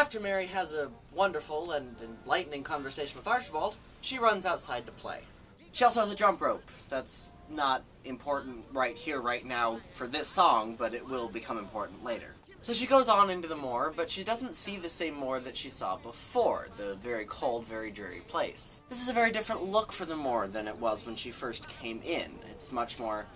After Mary has a wonderful and enlightening conversation with Archibald, she runs outside to play. She also has a jump rope. That's not important right here, right now, for this song, but it will become important later. So she goes on into the moor, but she doesn't see the same moor that she saw before, the very cold, very dreary place. This is a very different look for the moor than it was when she first came in. It's much more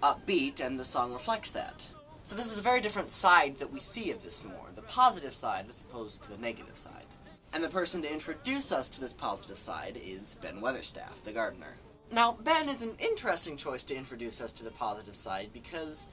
upbeat, and the song reflects that. So this is a very different side that we see of this moor, the positive side as opposed to the negative side. And the person to introduce us to this positive side is Ben Weatherstaff, the gardener. Now, Ben is an interesting choice to introduce us to the positive side because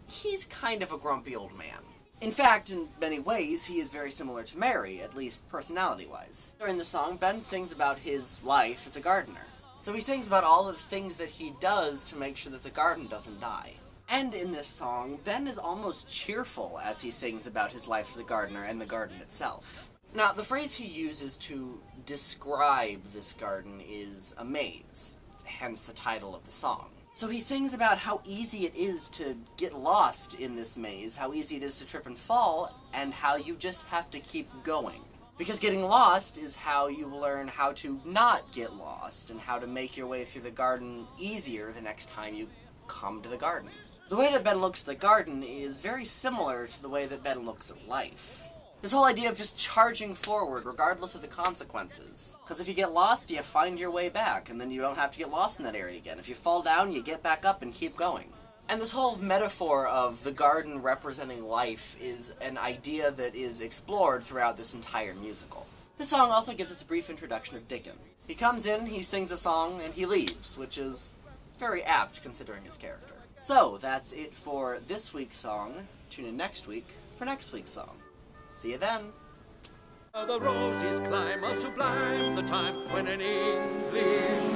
he's kind of a grumpy old man. In fact, in many ways, he is very similar to Mary, at least personality-wise. During the song, Ben sings about his life as a gardener. So he sings about all of the things that he does to make sure that the garden doesn't die. And in this song, Ben is almost cheerful as he sings about his life as a gardener and the garden itself. Now, the phrase he uses to describe this garden is a maze, hence the title of the song. So he sings about how easy it is to get lost in this maze, how easy it is to trip and fall, and how you just have to keep going. Because getting lost is how you learn how to not get lost, and how to make your way through the garden easier the next time you come to the garden. The way that Ben looks at the garden is very similar to the way that Ben looks at life. This whole idea of just charging forward regardless of the consequences. Because if you get lost, you find your way back, and then you don't have to get lost in that area again. If you fall down, you get back up and keep going. And this whole metaphor of the garden representing life is an idea that is explored throughout this entire musical. This song also gives us a brief introduction of Dickon. He comes in, he sings a song, and he leaves, which is very apt considering his character. So, that's it for this week's song. Tune in next week for next week's song. See you then. The roses climb, are sublime, the time when an English